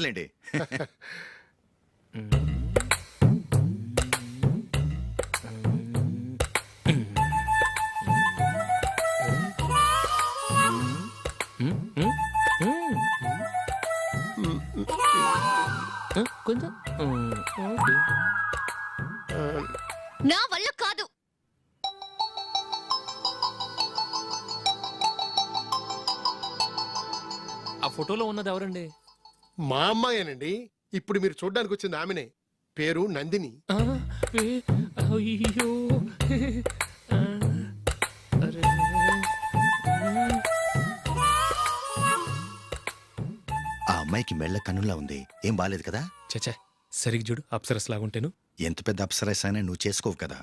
లేండి. కొంచెం నా వల్ల కాదు. ఆ ఫోటోలో ఉన్నది ఎవరండి? మా అమ్మాయేనండి. ఇప్పుడు మీరు చూడ్డానికి వచ్చింది ఆమెనే. పేరు నందిని. అయ్యో అరే. ఆ అమ్మాయికి మెళ్ళ కన్నులా ఉంది. ఏం బాలేదు కదా? చచ్చా సరిగ్గా చూడు, అప్సరస్ లాగుంటేను. ఎంత పెద్ద అప్సరస్ అయినా నువ్వు చేసుకోవు కదా.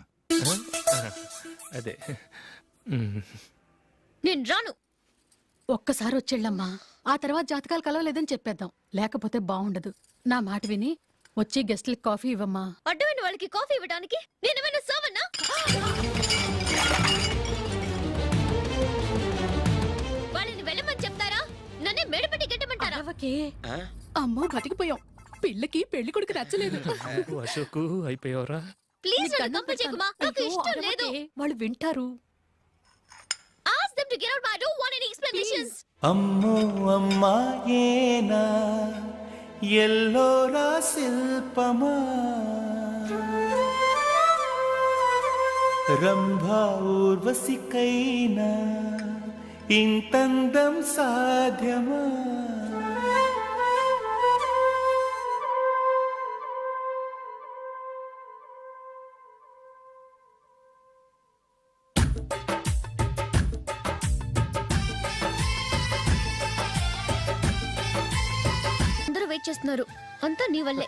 అదే నేను రాను. ఒక్కసారి వచ్చేళ్ళమ్మా, ఆ తర్వాత జాతకాలు కలవలేదని చెప్పేద్దాం. లేకపోతే బాగుండదు. నా మాట విని వచ్చి గెస్ట్లకి కాఫీ ఇవ్వమ్మా. అడ్డమైన వాళ్ళకి కాఫీ ఇవ్వడానికి నేనేమైనా సోమన్నా? వాళ్ళని వెళ్ళమని చెప్తారా? నన్నే మెడపట్టి గెట్టమంటారా? అరవకే. అమ్మో బతికిపోయాం. పిల్లకి పెళ్లి కొడుకు నచ్చలేదు. అశోకు అయిపోయావరా. ప్లీజ్ నన్ను కంపల్ చేయకుమా. నాకు ఇష్టం లేదు. వాళ్ళు వింటారు. Ask them to get out. I don't want any explanations. అమ్మో అమ్మాయేనా ఎల్లోరా శిల్పమా రంభా ఊర్వశికైనా ఇంతందం సాధ్యమా. అందరూ వెయిట్ చేస్తున్నారు. అంతా నీ వల్లే.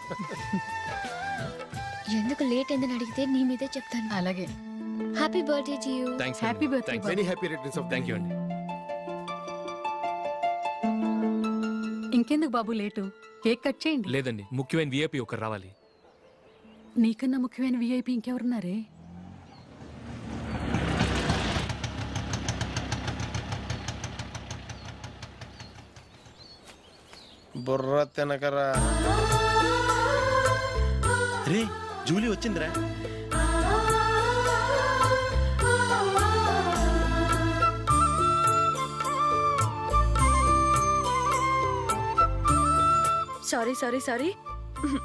ఎందుకు లేట్ అయిందని అడిగితే నీ మీదే చెప్తాను. అలాగే. Happy birthday to you. Happy birthday. Many happy returns of thank you అండి. ఇంకెందుకు బాబు లేటు? కేక్ కట్ చేయండి. లేదండి, ముఖ్యమైన విఐపి ఒకరు రావాలి. నీకన్నా ముఖ్యమైన విఐపి ఇంకెవరున్నారే? బుర్ర తినకరా. రే జూలీ వచ్చిందిరా. Sorry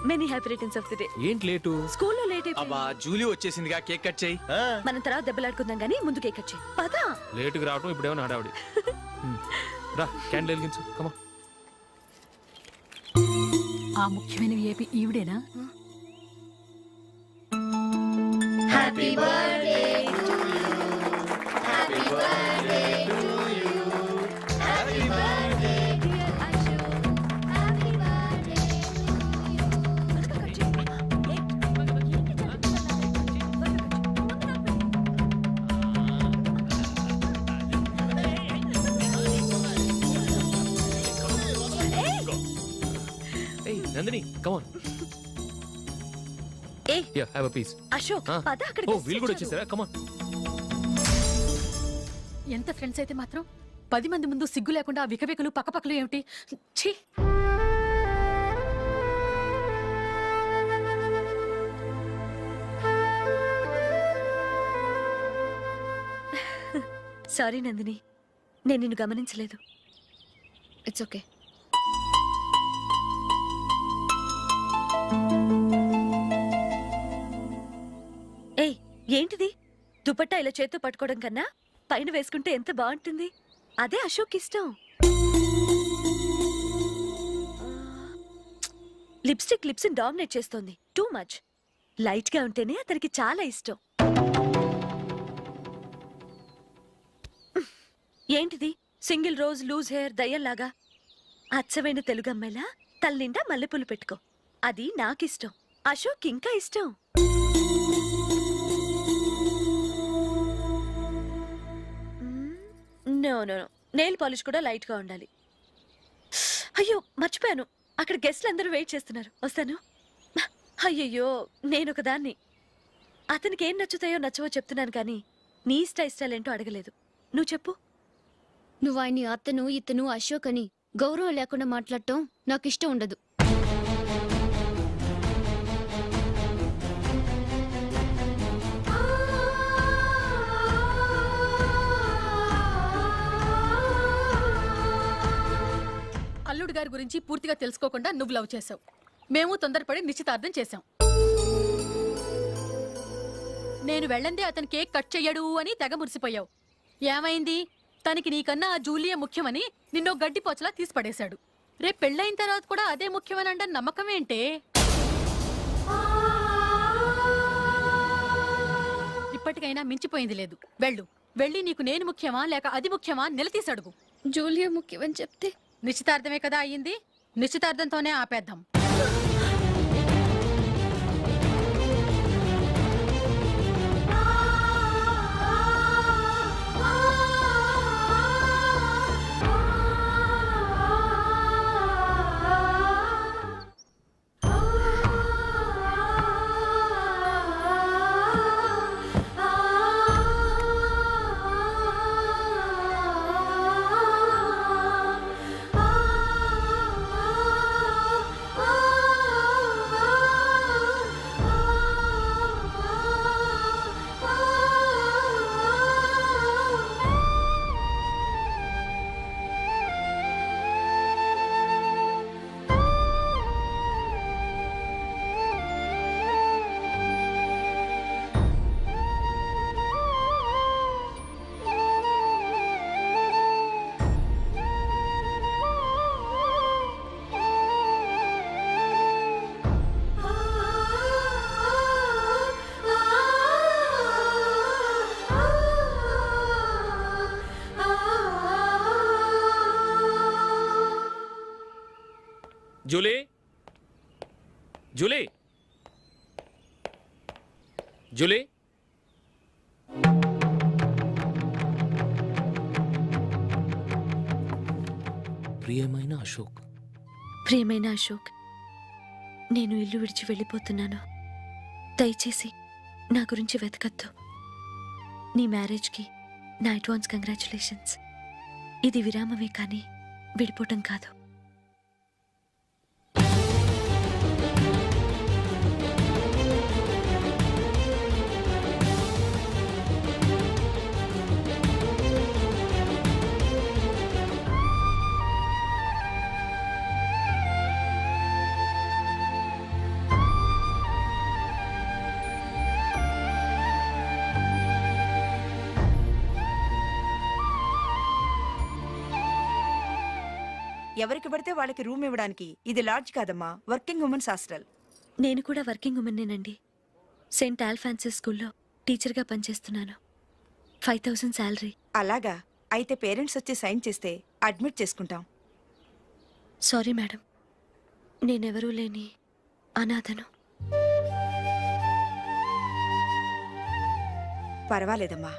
many happy returns of the day. ఏంటి లేటు? స్కూల్లో లేట్ అయిపోయింది. అబ్బా జూలీ వచ్చేసిందిగా, కేక్ కట్ చేయి. మనం తర్వాత దెబ్బలాడుకుందాం గానీ ముందు కేక్ కట్ చేయి. పదా లేటుగా రావటం ఇప్పుడేమో నాడావిడి. రా క్యాండిల్ వెలిగించు. కమా. ఆ ముఖ్యమైన విఐపి ఈవిడేనా? Happy birthday to you. Happy birthday to you. Happy birthday dear Ashok. Happy birthday ఏయ్ నందిని కమ్ ఆన్. ఏ ya have a piece. Ashok పద అక్కడ ఓ వీళ్ళు కూడా వచ్చేసారా? Come on. ఎంత ఫ్రెండ్స్ అయితే మాత్రం 10 మంది ముందు సిగ్గు లేకుండా ఆ వికవికలు పక్కపక్కలు ఏమిటి? ఛీ! సారీ నందిని, నేను నిన్ను గమనించలేదు. It's okay. ఏయ్ ఏంటిది? దుపట్టా ఇలా చేత్తో పట్టుకోవడం కన్నా పైన వేసుకుంటే ఎంత బాగుంటుంది. అదే అశోక్ ఇష్టం. లిప్స్టిక్ లిప్స్ డామినేట్ చేస్తోంది. Too much. లైట్ గా ఉంటేనే అతనికి చాలా ఇష్టం. ఏంటిది? సింగిల్ రోజ్ లూజ్ హెయిర్ దయ్యంలాగా. అచ్చమైన తెలుగు అమ్మాయిలా తల్లిండా మల్లెపూలు పెట్టుకో. అది నాకిష్టం. అశోక్ ఇంకా ఇష్టం. No no no, nail polish కూడా లైట్ గా ఉండాలి. అయ్యో మర్చిపోయాను, అక్కడ గెస్ట్లు అందరూ వెయిట్ చేస్తున్నారు. వస్తాను. అయ్యయ్యో నేను ఒకదాన్ని. అతనికి ఏం నచ్చుతాయో నచ్చవో చెప్తున్నాను కానీ నీ ఇష్టాలేంటో అడగలేదు. నువ్వు చెప్పు. నువ్వు ఆయన్ని అతను ఇతను అశోక్ అని గౌరవం లేకుండా మాట్లాడటం నాకు ఇష్టం ఉండదు. అల్లుడు గారి గురించి పూర్తిగా తెలుసుకోకుండా నువ్వు లవ్ చేసావు. మేము తొందరపడి నిశ్చితార్థం చేశాం. నేను వెళ్ళందే అతను కేక్ కట్ చెయ్యడు అని తెగ మురిసిపోయావు. ఏమైంది? తనకి నీకన్నా ఆ జూలియా ముఖ్యమని నిన్నో గడ్డిపోచలా తీసి పడేశాడు. రేపు పెళ్ళైన తర్వాత కూడా అదే ముఖ్యమని అంటే నమ్మకం ఏంటే? ఇప్పటికైనా మించిపోయింది లేదు. వెళ్ళి నీకు నేను ముఖ్యమా లేక అది ముఖ్యమా నిలదీసి అడుగు. జూలియా ముఖ్యమని చెప్తే నిశ్చితార్థమే కదా అయ్యింది. నిశ్చితార్థంతోనే ఆపేద్దాం. Julie, Julie, Julie. ప్రియమైన అశోక్. ప్రియమైన అశోక్, నేను ఇల్లు విడిచి వెళ్ళిపోతున్నాను. దయచేసి నా గురించి వెతకద్దు. నీ మ్యారేజ్కి నా అడ్వాన్స్ కంగ్రాచులేషన్స్. ఇది విరామమే కానీ విడిపోవటం కాదు. ఎవరికి పడితే వాళ్ళకి రూమ్ ఇవ్వడానికి ఇది లాడ్జ్ కాదమ్మా, వర్కింగ్ ఉమెన్స్ హాస్టల్. నేను కూడా వర్కింగ్ ఉమెన్నేనండి. సెయింట్ ఆల్ఫాన్సిస్ స్కూల్లో టీచర్గా పనిచేస్తున్నాను. 5000 శాలరీ. అలాగా? అయితే పేరెంట్స్ వచ్చి సైన్ చేస్తే అడ్మిట్ చేసుకుంటాం. సారీ మేడం, నేనెవరూ లేని అనాథను. పర్వాలేదమ్మా,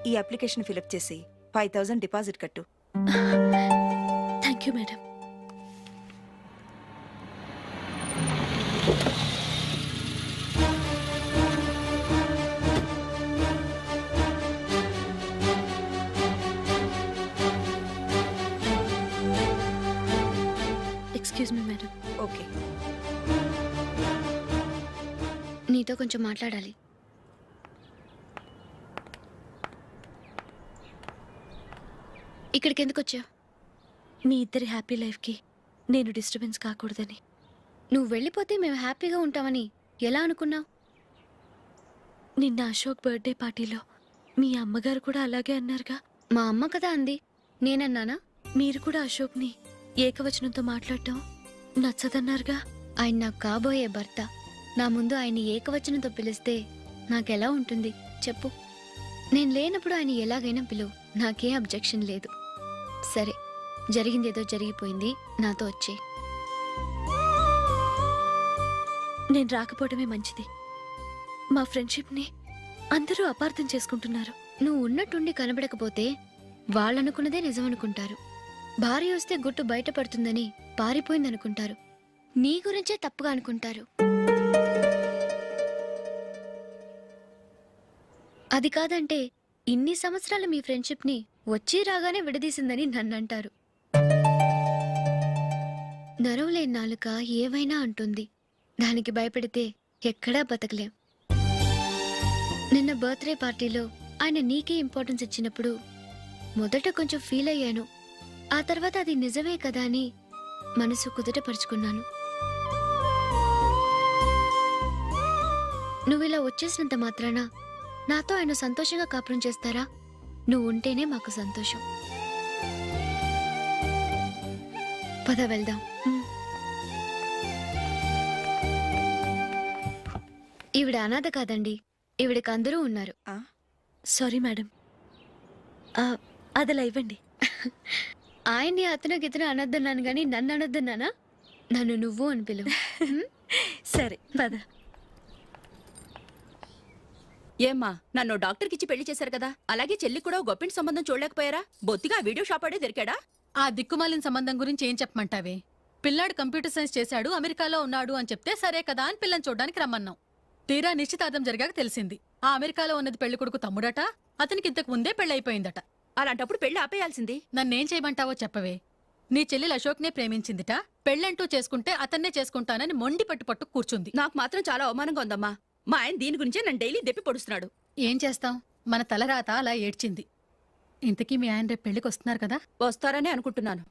ఈ అప్లికేషన్ ఫిలప్ చేసి 5000 డిపాజిట్ కట్టు. Thank you madam. Excuse me madam. Okay. నీతో కొంచెం మాట్లాడాలి. ఇక్కడికి ఎందుకు వచ్చా? మీ ఇద్దరి హ్యాపీ లైఫ్కి నేను డిస్టర్బెన్స్ కాకూడదని. నువ్వు వెళ్ళిపోతే మేము హ్యాపీగా ఉంటామని ఎలా అనుకున్నావు? నిన్న అశోక్ బర్త్డే పార్టీలో మీ అమ్మగారు కూడా అలాగే అన్నారుగా. మా అమ్మ కదా అంది, నేనన్నానా? మీరు కూడా అశోక్ని ఏకవచనంతో మాట్లాడటం నచ్చదన్నారుగా. ఆయన నాకు కాబోయే భర్త. నా ముందు ఆయన్ని ఏకవచనంతో పిలిస్తే నాకెలా ఉంటుంది చెప్పు? నేను లేనప్పుడు ఆయన ఎలాగైనా పిలువు, నాకేం అబ్జెక్షన్ లేదు. సరే, జరిగిందేదో జరిగిపోయింది, నాతో వచ్చే. నేను రాకపోవడమే మంచిది. మా ఫ్రెండ్షిప్ని అందరూ అపార్థం చేసుకుంటున్నారు. నువ్వు ఉన్నట్టుండి కనబడకపోతే వాళ్ళనుకున్నదే నిజమనుకుంటారు. భార్య వస్తే గుట్టు బయటపడుతుందని పారిపోయిందనుకుంటారు. నీ గురించే తప్పుగా అనుకుంటారు. అది కాదంటే ఇన్ని సంవత్సరాలు మీ ఫ్రెండ్షిప్ని వచ్చి రాగానే విడదీసిందని నన్నంటారు. నరవలేని నాలుక ఏవైనా అంటుంది. దానికి భయపడితే ఎక్కడా బతకలేం. నిన్న బర్త్డే పార్టీలో ఆయన నీకే ఇంపార్టెన్స్ ఇచ్చినప్పుడు మొదట కొంచెం ఫీల్ అయ్యాను. ఆ తర్వాత అది నిజమే కదా అని మనసు కుదుటపరుచుకున్నాను. నువ్వు ఇలా వచ్చేసినంత మాత్రాన నాతో ఆయన సంతోషంగా కాపురం చేస్తారా? నువ్వు ఉంటేనే మాకు సంతోషం. పద వెళ్దాం. ఈవిడ అనాథ కాదండి, ఈవిడకి అందరూ ఉన్నారు. సారీ మేడం, అదలా ఇవ్వండి. ఆయన్ని అతను గితను అనొద్దన్నాను గాని నన్ను అనొద్దన్నానా? నన్ను నువ్వు అని పిలువు. సరే పద. ఏమ్మా, నన్ను డాక్టర్కిచ్చి పెళ్లి చేశారు కదా, అలాగే చెల్లి కూడా ఓ గొప్పింటి సంబంధం చూడలేకపోయారా? బొత్తిగా ఆ వీడియో షాప్ ఆడే దొరికాడా? ఆ దిక్కుమాలిన సంబంధం గురించి ఏం చెప్పమంటావే? పిల్లాడు కంప్యూటర్ సైన్స్ చేశాడు, అమెరికాలో ఉన్నాడు అని చెప్తే సరే కదా అని పిల్లని చూడడానికి రమ్మన్నాం. తీరా నిశ్చితార్థం జరిగాక తెలిసింది ఆ అమెరికాలో ఉన్నది పెళ్లి కొడుకు తమ్ముడట, అతనికి ఇంతకు ముందే పెళ్ళైపోయిందట. అలాంటప్పుడు పెళ్లి ఆపేయాల్సింది. నన్నేం చేయమంటావో చెప్పవే. నీ చెల్లెలు అశోక్నే ప్రేమించిందిట, పెళ్ళంటూ చేసుకుంటే అతన్నే చేసుకుంటానని మొండి పట్టు కూర్చుంది. నాకు మాత్రం చాలా అవమానంగా ఉందమ్మా. మా ఆయన దీని గురించే నన్ను డైలీ దెప్పి పొడుస్తున్నాడు. ఏం చేస్తాం, మన తలరాత అలా ఏడ్చింది. ఇంతకీ మీ ఆయన రేపు పెళ్లికి వస్తున్నారు కదా? వస్తారని అనుకుంటున్నాను.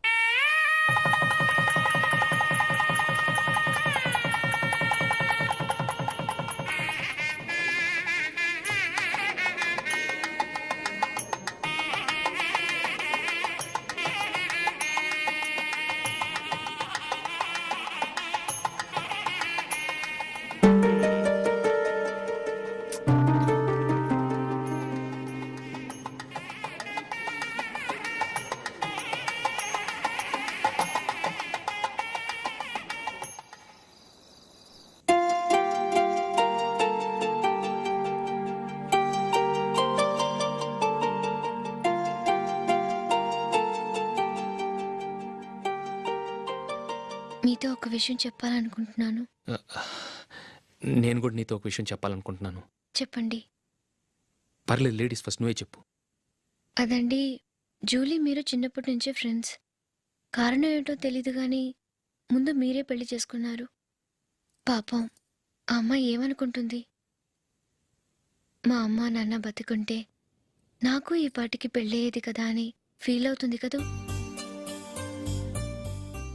మీతో ఒక విషయం చెప్పాలనుకుంటున్నాను. నేను కూడా నీతో ఒక విషయం చెప్పాలనుకుంటున్నాను. చెప్పండి. పర్లేదు, లేడీస్ ఫస్ట్, నువ్వే చెప్పు. అదండి, జూలీ మీరు చిన్నప్పటి నుంచే ఫ్రెండ్స్. కారణం ఏంటో తెలీదు కానీ ముందు మీరే పెళ్లి చేసుకున్నారు. పాపం ఆ అమ్మాయి ఏమనుకుంటుంది? మా అమ్మ నాన్న బతికుంటే నాకు ఈ పాటికి పెళ్ళయ్యేది కదా అని ఫీల్ అవుతుంది కదూ.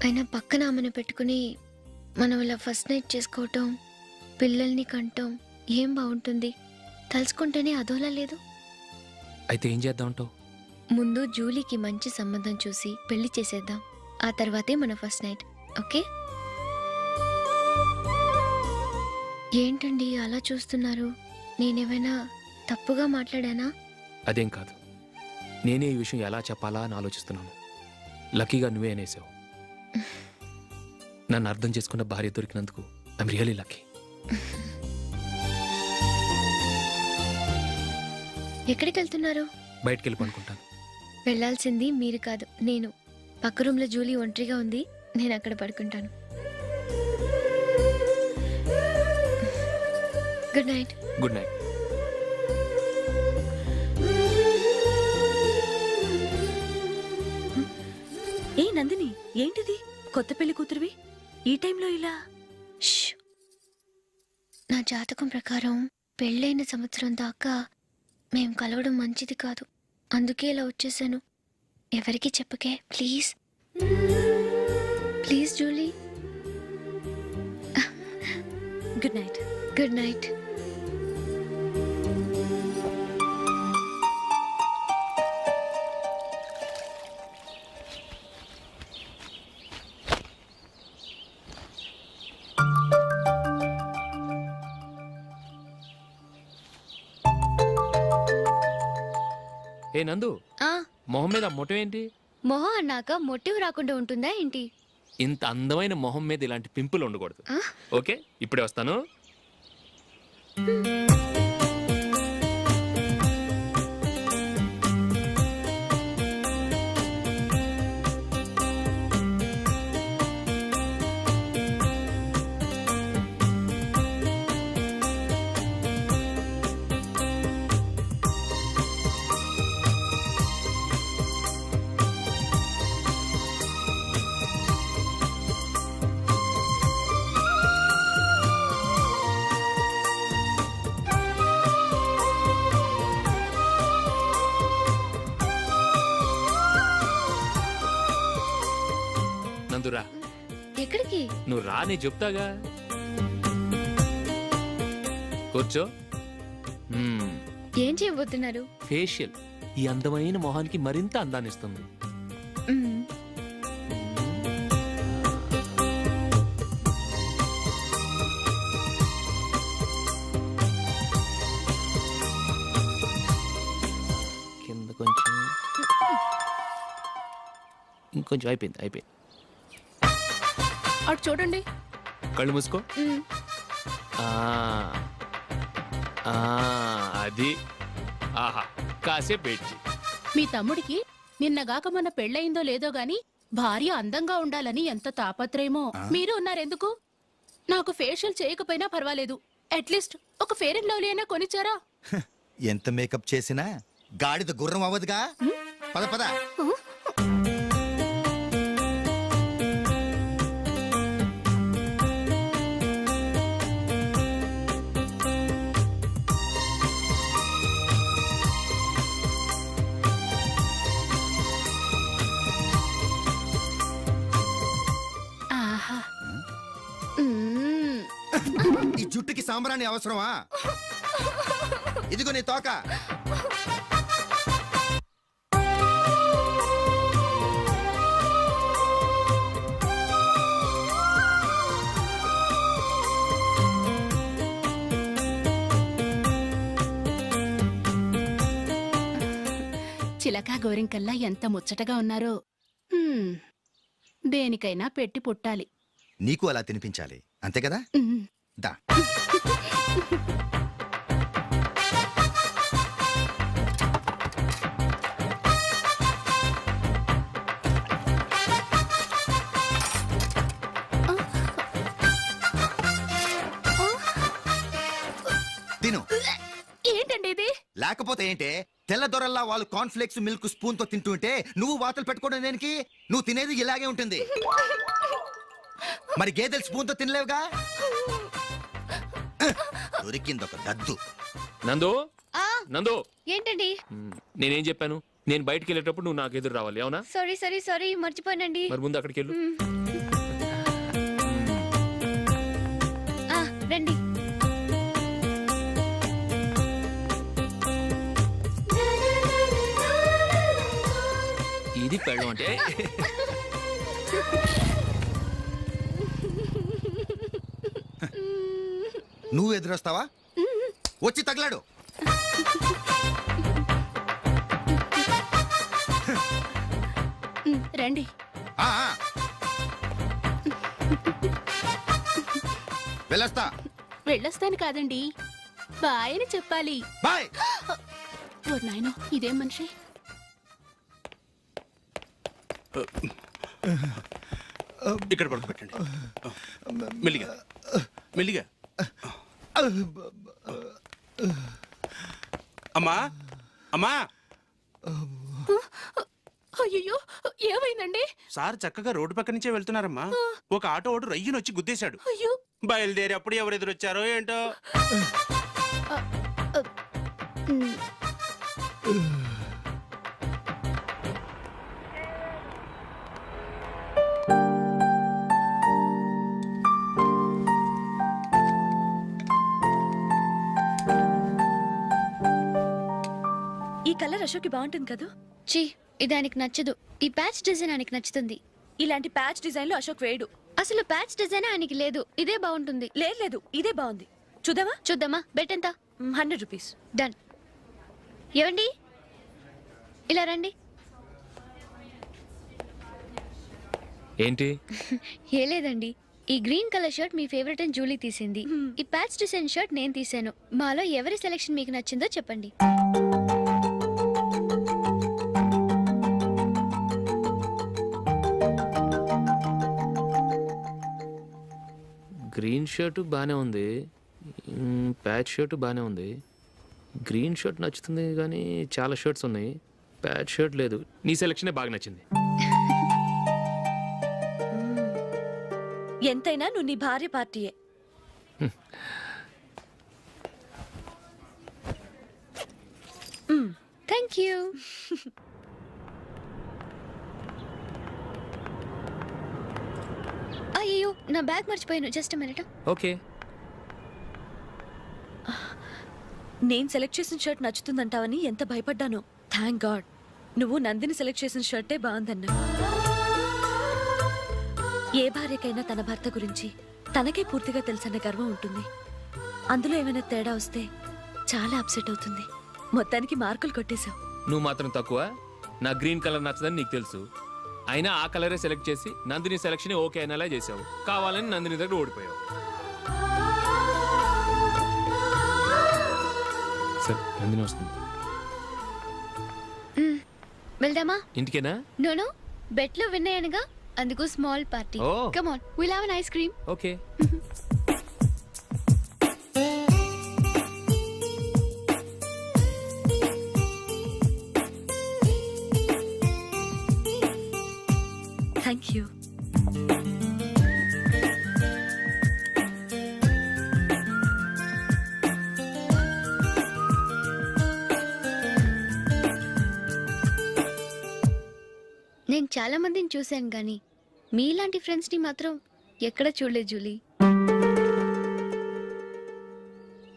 అయినా పక్కన ఆమెను పెట్టుకుని మనం ఇలా ఫస్ట్ నైట్ చేసుకోవటం, పిల్లల్ని కంటాం ఏం బాగుంటుంది? తలుచుకుంటేనే అదోలా లేదు. అయితే ఏం చేద్దాం అంటావు? ముందు జూలీకి మంచి సంబంధం చూసి పెళ్లి చేసేద్దాం, ఆ తర్వాతే మన ఫస్ట్ నైట్. ఓకే? ఏంటండి అలా చూస్తున్నారు? నేనేమైనా తప్పుగా మాట్లాడానా? అదేం కాదు, నేనే ఈ విషయం ఎలా చెప్పాలా అని ఆలోచిస్తున్నాను. లక్కీగా నువ్వే అనేసావు. నన్ను అర్థం చేసుకున్న భార్య దొరికినందుకు ఐఎమ్ రియలీ లక్కీ. ఎక్కడికి వెళ్తున్నారు? బయటికి వెళ్ళి పనుకుంటాను. వెళ్ళాల్సింది మీరు కాదు, నేను. పక్క రూమ్లో జూలీ ఒంటరిగా ఉంది, నేను అక్కడ పడుకుంటాను. Good night. Good night. ఏ నందిని, ఏంటిది? కొత్త పెళ్లి కూతురువి ఈ టైంలో ఇలా? ష్! నా జాతకం ప్రకారం పెళ్ళైన సంవత్సరం దాకా మేం కలవడం మంచిది కాదు, అందుకే ఇలా వచ్చేసాను. ఎవరికి చెప్పకే please. Please Julie. Good night. Good night. ఏ నందు, ఆ, మొహం మీద మొట్టం ఏంటి? మొహం అన్నాక మొటివ్ రాకుండా ఉంటుందా ఏంటి? ఇంత అందమైన మొహం మీద ఇలాంటి పింపుల్ ఉండకూడదు. ఆ? ఓకే, ఇప్పుడే వస్తాను. నువ్వు రా, నేను చెప్తాగా. కూర్చో. ఏం చేయబోతున్నారు? ఫేషియల్ ఈ అందమైన మొహానికి మరింత అందాన్ని ఇస్తుంది. మ్మ్. కింద కొంచెం, ఇంకొంచెం. అయిపోయింది. అటు చూడండి. కళ్ళు మూసుకో. మ్మ్. ఆ, ఆ, అది. ఆహా, కాసేపు వెయిట్ చెయ్. మీ తమ్ముడికి నిన్నగాక మొన్న పెళ్ళయిందో లేదో గాని భార్య అందంగా ఉండాలని ఎంత తాపత్రయమో. మీరు ఉన్నారెందుకు? నాకు ఫేషియల్ చేయకపోయినా పర్వాలేదు, అట్లీస్ట్ ఒక ఫేర్ అండ్ లవ్లీ అయినా కొనిచ్చారా? ఎంత మేకప్ చేసినా గాడిద గుర్రం అవ్వదుగా. పద పద. ఆహా. ఈ జుట్టుకి సాంబ్రాణి అవసరమా? ఇదిగో నీ తోక. చిలకా గోరింకల్లా ఎంత ముచ్చటగా ఉన్నారో. దేనికైనా పెట్టి పుట్టాలి. నీకు అలా తినిపించాలి, అంతే కదా? ఉమ్. దా. తిను. ఏంటండి ఇది? లేకపోతే ఏంటే, తెల్ల దొరల్లా వాళ్ళు కార్న్ఫ్లేక్స్ మిల్క్ స్పూన్ తో తింటుంటే నువ్వు వాతలు పెట్టుకోవడం దేనికి? నువ్వు తినేది ఇలాగే ఉంటుంది. మరి గేదెలు స్పూన్ తో తినలేవుగా. దొరికింది ఒక దద్దు. నందు, ఆ, నందు. ఏంటండి? నేనేం చెప్పాను? నేను బయటికి వెళ్ళేటప్పుడు నువ్వు నాకు ఎదురు రావాలి, అవునా? సారీ మర్చిపోయానండి. మరి ముందు అక్కడికి వెళ్ళు. ఆ, రండి. ఇది పెళ్ళం అంటే. నువ్వు ఎదురొస్తావా? వచ్చి తగలాడు. రండి. ఆ, ఆ. వెళ్ళొస్తా. వెళ్ళొస్తాను కాదండి, బాయ్ అని చెప్పాలి. బాయ్. ఓ నాయనో, ఇదేం మనిషి? ఇక్కడ పడుకోబెట్టండి. మెల్లిగా మెల్లిగా. అమ్మా అమ్మా. అయ్యో, ఏమైందండి? సార్ చక్కగా రోడ్డు పక్క నుంచే వెళ్తున్నారమ్మా. ఒక ఆటో ఓడు రయ్యను వచ్చి గుద్దేశాడు. అయ్యో. బయలుదేరి అప్పుడు ఎవరు ఎదురొచ్చారో ఏంటో. ఈ కలర్ అశోక్కి బాగుంటుంది కదా. ఛీ, ఇది ఆయనకి నచ్చదు. ఈ ప్యాచ్ డిజైన్ ఆయనకి నచ్చుతుంది. ఇలాంటి ప్యాచ్ డిజైన్లు అశోక్ వేయడు. అసలు ప్యాచ్ డిజైన్ ఆయనకి లేదు. ఇదే బాగుంటుంది. లేదు, ఇదే బాగుంది. చూద్దామా? చూద్దామా? బెట్ ఎంత? 100 రూపీస్. డన్. ఏవండి, ఇలా రండి. ఏంటి? ఏ లేదండి, ఈ గ్రీన్ కలర్ షర్ట్ మీ ఫేవరెట్ అని జూలీ తీసింది. ఈ ప్యాచ్ డిజైన్ షర్ట్ నేను తీసాను. మాలో ఎవరి సెలెక్షన్ మీకు నచ్చిందో చెప్పండి. గ్రీన్ షర్ట్ బాగానే ఉంది, ప్యాచ్ షర్ట్ బాగానే ఉంది. గ్రీన్ షర్ట్ నచ్చుతుంది కానీ చాలా షర్ట్స్ ఉన్నాయి, ప్యాచ్ షర్ట్ లేదు. నీ సెలెక్షనే బాగా నచ్చింది. ఎంతైనా నువ్వు నీ భార్య పార్టీయే. Thank you. అయ్యో నా బ్యాగ్ మర్చిపోయాను. Just minute. ఓకే. నేను సెలెక్ట్ చేసిన షర్ట్ నచ్చుతుందంటావని ఎంత భయపడ్డాను. థ్యాంక్ గాడ్ నువ్వు నందిని సెలెక్ట్ చేసిన షర్టే బాగుందన్నా. ఏ భార్యకైనా తన భర్త గురించి తనకే పూర్తిగా తెలుసన్న గర్వం ఉంటుంది. అందులో ఏమైనా తేడా వస్తే చాలా అప్సెట్ అవుతుంది. మొత్తానికి మార్కులు కొట్టేశావు. నువ్వు మాత్రం తక్కువ. నా గ్రీన్ కలర్ నచ్చదని నీకు తెలుసు. అయినా ఆ కలరే సెలెక్ట్ చేసి నందిని సెలెక్షన్ ఓకే అనేలా చేసావు. కావాలని నందిని దగ్గర ఓడిపోయావు. సరే నందిని వస్తుంది. వెళ్దామా? ఇంటికేనా? నో బెట్ లో విన్ అయ్యానుగా, అందుకు small party. Oh. Come on, will have an ice cream. Okay. Thank you. నేను చాలా మందిని చూశాను కానీ మీలాంటి ఫ్రెండ్స్ ని మాత్రం ఎక్కడ చూడలేదు జూలీ.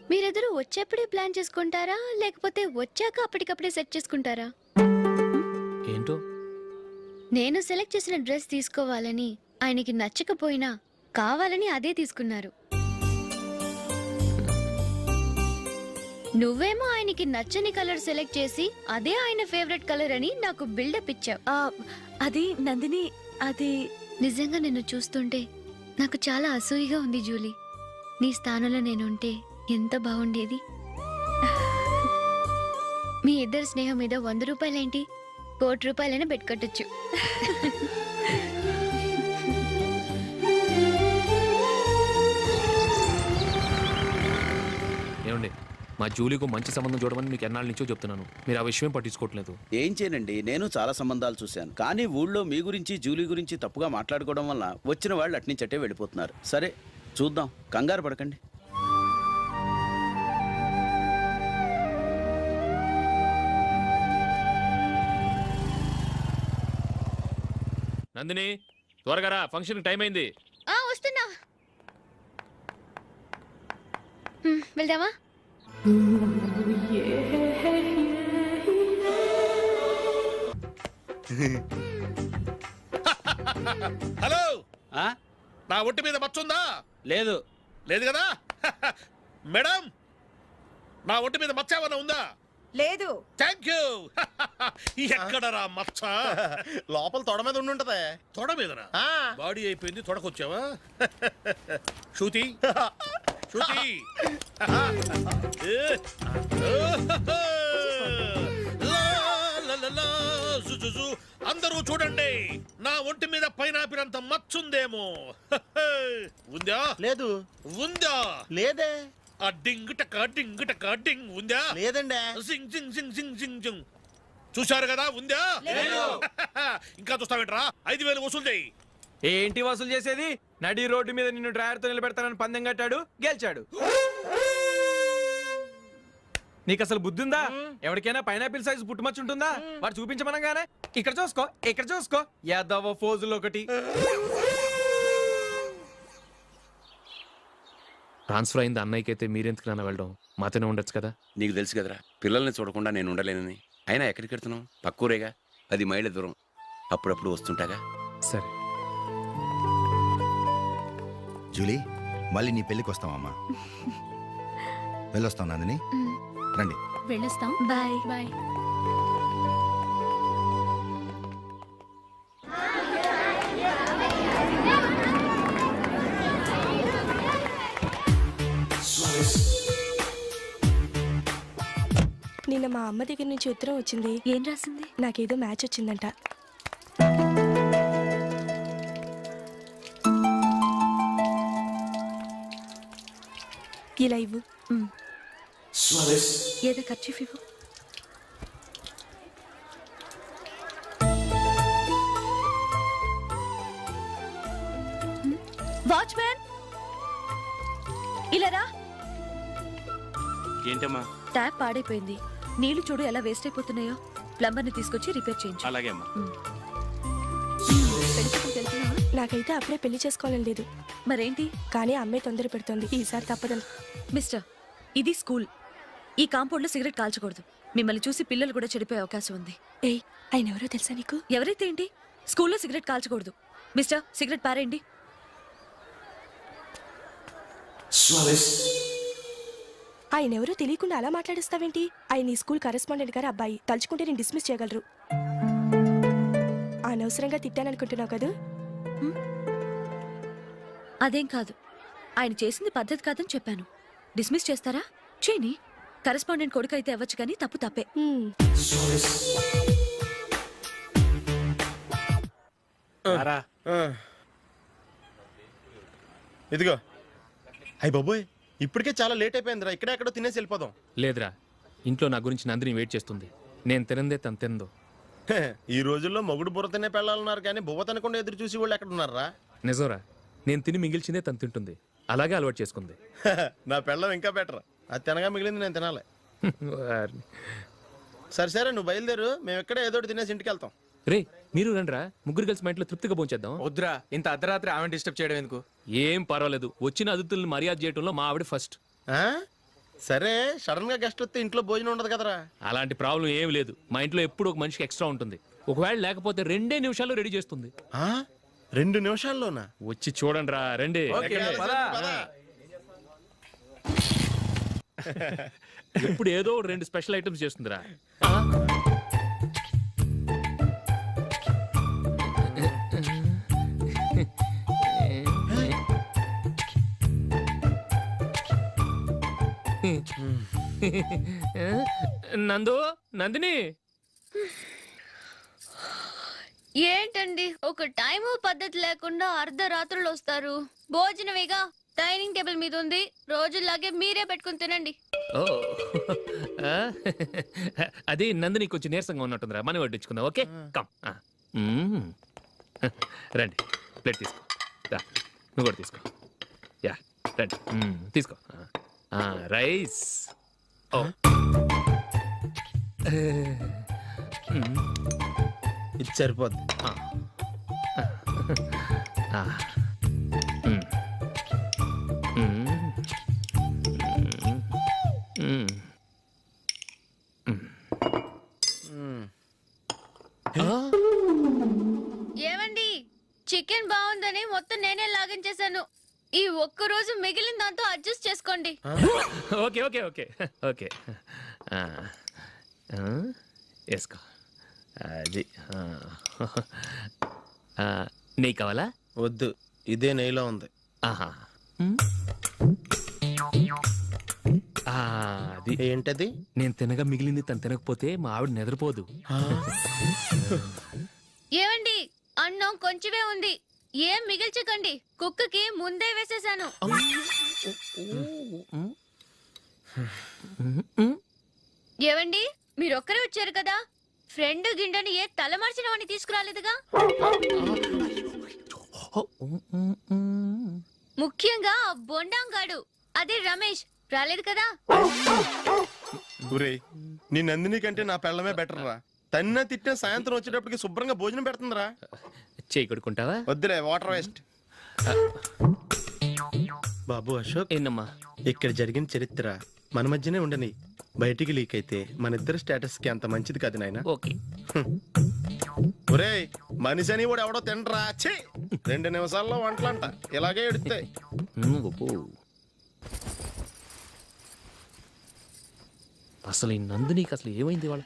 మీరెదరూ వచ్చేప్పుడే ప్లాన్ చేసుకుంటారా లేకపోతే వచ్చాక అప్పటికప్పుడే సెట్ చేసుకుంటారా? ఏంటో నేను సెలెక్ట్ చేసిన డ్రెస్ తీసుకోవాలని ఆయనకి నచ్చకపోయినా కావాలని అదే తీసుకున్నారు. నువ్వేమో ఆయనకి నచ్చని కలర్ సెలెక్ట్ చేసి అదే ఆయన ఫేవరెట్ కలర్ అని నాకు బిల్డప్ ఇచ్చావు. అది నందిని, అది నిజంగా నిన్ను చూస్తుంటే నాకు చాలా అసూయగా ఉంది జూలీ. నీ స్థానంలో నేనుంటే ఎంత బాగుండేది. మీ ఇద్దరు స్నేహం మీద 100 రూపాయలేంటి, 1 కోటి రూపాయలైనా పెట్టుకట్టచ్చు. ఏమండి, మా జూలీకు మంచి సంబంధం చూడమని మీకు ఎన్నాళ్ళ నుంచో చెప్తున్నాను. మీరు ఆ విషయం పట్టించుకోవట్లేదు. ఏం చేయనండి, నేను చాలా సంబంధాలు చూశాను. కానీ ఊళ్ళో మీ గురించి జూలీ గురించి తప్పుగా మాట్లాడుకోవడం వల్ల వచ్చిన వాళ్ళు అట్నుంచటే వెళ్ళిపోతున్నారు. సరే చూద్దాం, కంగారు పడకండి. నందిని త్వరగా రా, ఫంక్షన్ టైం అయింది. వస్తున్నా. వెళ్దామా? హలో, ఆ? నా ఒంటి మీద మచ్చుందా? లేదు. లేదు కదా? మేడం, నా ఒంటి మీద మచ్చ ఏమన్నా ఉందా? లేదు. Thank you. ఎక్కడరా మచ్చ? లోపల తొడ మీద ఉండుంటదే. తొడ మీదనా? బాడీ అయిపోయింది, తొడకొచ్చావా? శృతి శృతి, అందరూ చూడండి, నా ఒంటి మీద పైనాపిల్ అంత మచ్చుందేమో. ఉందా? లేదు. ఉందా? లేదే. ఆ డింగ్ టక డింగ్ టక డింగ్ ఉందా? లేదండి. సింగ్ సింగ్ సింగ్ సింగ్ సింగ్ సింగ్. చూశారు కదా, ఉందా? ఇంకా చూస్తావేంట్రా? 5,000 వసూలు చేయి. ఏంటి వసూలు చేసేది? నడి రోడ్డు మీద నిన్ను డ్రైవర్తో నిలబెడతానని పందెం కట్టాడు, గెలిచాడు. నీకు అసలు బుద్ధి ఉందా? ఎవరికైనా పైనాపిల్ సైజ్ పుట్టుమచ్చు ఉంటుందా? వాడు చూపించమనగానే ఇక్కడ చూసుకో, ఇక్కడ చూసుకో, యాదవ ఫోజులు ఒకటి. ట్రాన్స్ఫర్ అయింది అన్నయ్యకి అయితే మీరెందుకు నాన్న వెళ్ళడం? మాతోనే ఉండొచ్చు కదా. నీకు తెలుసు కదరా, పిల్లల్ని చూడకుండా నేను ఉండలేనని. అయినా ఎక్కడికి వెళ్తున్నావు? పక్కూరేగా, 10 మైళ్ళ దూరం. అప్పుడప్పుడు వస్తుంటాగా. సరే జూలీ, మళ్ళీ నీ పెళ్ళికి వస్తామమ్మా. వెళ్ళొస్తాం నందిని, రండి. వెళ్ళొస్తాం. బాయ్. బాయ్. నిన్న మా అమ్మ దగ్గర నుంచి ఉత్తరం వచ్చింది. ఏం రాసింది? నాకేదో మ్యాచ్ వచ్చిందంట. ఇలా ఇవ్వు. ఏదో ఖర్చు ఇవ్వు. వాచ్మ్యాన్, ఇలా రా. ఏంటమ్మా? ట్యాప్ పాడైపోయింది. నీళ్లు చూడు ఎలా వేస్ట్ అయిపోతున్నాయో. ప్లంబర్ని తీసుకొచ్చి రిపేర్ చేయించు. అలాగే అమ్మా. పెళ్లి చూపులకు వెళ్తున్నావా? నాకైతే అప్పుడే పెళ్లి చేసుకోవాలని లేదు, మరేంటి? కానీ అమ్మాయి తొందర పెడుతోంది. ఈసారి తప్పదని. మిస్టర్, ఇది స్కూల్. ఈ కాంపౌండ్ లో సిగరెట్ కాల్చకూడదు. మిమ్మల్ని చూసి పిల్లలు కూడా చెడిపోయే అవకాశం ఉంది. ఏయ్, ఆయన ఎవరో తెలుసా నీకు? ఎవరైతే ఏంటి, స్కూల్లో సిగరెట్ కాల్చకూడదు. మిస్టర్, సిగరెట్ పారేయండి. ఆయన ఎవరో తెలియకుండా అలా మాట్లాడిస్తావేంటి? ఆయన ఈ స్కూల్ కరెస్పాండెంట్ గారు అబ్బాయి. తలుచుకుంటే నేను డిస్మిస్ చేయగలరు. అనవసరంగా తిట్టాననుకుంటున్నావు కదా? అదేం కాదు, ఆయన చేసింది పద్ధతి కాదని చెప్పాను. డిస్మిస్ చేస్తారా? చేయని. కరెస్పాండెంట్ కొడుకు అయితే అవ్వచ్చు, కానీ తప్పు తప్పే. ఇదిగో. అయ్యి బాబోయ్, ఇప్పటికే చాలా లేట్ అయిపోయిందిరా. ఇక్కడెక్కడో తినేసి వెళ్ళిపోదాం. లేదురా, ఇంట్లో నా గురించి నందిని వెయిట్ చేస్తుంది. నేను తినందే తను తిందో. ఈ రోజుల్లో మొగుడు బుర్ర తినే పెళ్ళాలన్నారు, కానీ బువ్వ తినకుండా ఎదురు చూసి వాళ్ళు ఎక్కడ ఉన్నారా? నిజంరా, నేను తిని మిగిల్చిందే తను తింటుంది. అలాగే అలవాటు చేసుకుంది. నా పెళ్ళం ఇంకా బెటర్. అది తినగా మిగిలింది నేను తినాలి. సరే సరే, నువ్వు బయలుదేరు. మేము ఎక్కడ ఏదో ఒకటి తినేసి ఇంటికి వెళ్తాం. రే, మీరు రండిరా, ముగ్గురు కలిసి మా ఇంట్లో తృప్తిగా పోంచేద్దాం. వద్దురా, ఇంత అర్ధరాత్రి ఆమె డిస్టర్బ్ చేయడం ఎందుకు? ఏం పర్వాలేదు, వచ్చిన అతిథులను మర్యాద చేయడంలో మా ఆవిడ ఫస్ట్. సరే, సడన్ గా గెస్ట్ వస్తే ఇంట్లో భోజనం ఉండదు కదరా. అలాంటి ప్రాబ్లం ఏం లేదు. మా ఇంట్లో ఎప్పుడు ఒక మనిషికి ఎక్స్ట్రా ఉంటుంది. ఒకవేళ లేకపోతే 2 నిమిషాల్లో రెడీ చేస్తుంది. 2 నిమిషాల్లోనా? వచ్చి చూడండి రా, రండి. ఇప్పుడు ఏదో 2 స్పెషల్ ఐటమ్స్ చేస్తుందిరా. నందు, నందిని, ఏంటండి ఒక టైము పద్ధతి లేకుండా అర్ధరాత్రులు వస్తారు? భోజనమేగా డైనింగ్ టేబుల్ మీద ఉంది, రోజుల్లాగే మీరే పెట్టుకుని తినండి. ఓ అది నందిని కొంచెం నీరసంగా ఉన్నట్టుందిరా, మనం వడ్డించుకుందాం. Okay, come. రండి, ప్లేట్ తీసుకో. రా, నువ్వు కూడా తీసుకో. యా, రండి, తీసుకో. రైస్. ఓ ఇది సరిపోద్ది. ఏమండి, చికెన్ బాగుందని మొత్తం నేనే లాగించేశాను. ఈ ఒక్కరోజు మిగిలిన దాంతో అడ్జస్ట్ చేసుకోండి. ఓకే ఓకే ఓకే ఓకే, వేసుకో. అది నెయ్యి కావాలా? వద్దు, ఇదే నెయ్యిలో ఉంది. ఆహా, అది ఏంటది? నేను తినగా మిగిలింది తను తినకపోతే మా ఆవిడ నిద్రపోదు. ఏమండి, అన్నం కొంచెమే ఉంది, ఏం మిగిల్చకండి. కుక్కకి ముందే వేసేసాను. ఏవండి, మీరొక్కరే వచ్చారు కదా, ఫ్రెండ్ గిండెని ఏ తలమార్చిన వాడిని తీసుకురాలేదుగా? ముఖ్యంగా ఆ బొండాంగాడు, అదే రమేష్, రాలేదు కదా? ఊరే, నీ నందిని కంటే నా పెళ్ళమే బెటర్ రా. తన్న తిట్టిన సాయంత్రం వచ్చేటప్పటికి శుభ్రంగా భోజనం పెడుతుందిరా. చేయి కొడుకుంటావా? వద్దులే, వాటర్ వేస్ట్. బాబు అశోక్, ఏంటమ్మా? ఇక్కడ జరిగిన చరిత్ర మన మధ్యనే ఉండని. బయటికి లీక్ అయితే మన ఇద్దరు స్టేటస్ కి అంత మంచిది కాదు నాయన. ఓకే. ఒరేయ్, మనిషి అని కూడా ఎవడో తినరా. 2 నిమిషాల్లో వంటలంట, ఇలాగే ఎడుతాయి. అసలు ఈ నందినికి అసలు ఏమైంది వాళ్ళ?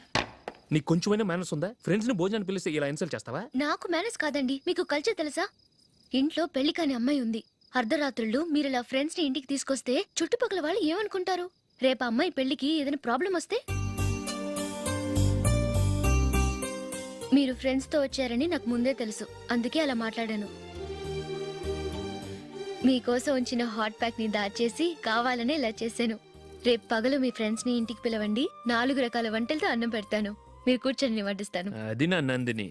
నీకు కొంచెమైనా మేనస్ ఉందా? ఫ్రెండ్స్ ని భోజనాన్ని పిలిస్తే ఇలా ఇన్సల్ట్ చేస్తావా? నాకు మేనేజ్ కాదండి, మీకు కల్చర్ తెలుసా? ఇంట్లో పెళ్లి కాని అమ్మాయి ఉంది. అర్ధరాత్రుళ్ళు మీరు ఇలా ఫ్రెండ్స్ ని ఇంటికి తీసుకొస్తే చుట్టుపక్కల వాళ్ళు ఏమనుకుంటారు? రేపు అమ్మాయి పెళ్లికి ఏదైనా ప్రాబ్లం వస్తే? మీరు ఫ్రెండ్స్ తో వచ్చారని నాకు ముందే తెలుసు, అందుకే అలా మాట్లాడాను. మీకోసం ఉంచిన హాట్ ప్యాక్ ని దాచేసి కావాలనే ఇలా చేశాను. రేపు పగలు మీ ఫ్రెండ్స్ ని ఇంటికి పిలవండి, 4 రకాల వంటలతో అన్నం పెడతాను. మీరు కూర్చొని వడ్డిస్తాను. అది నా నందిని.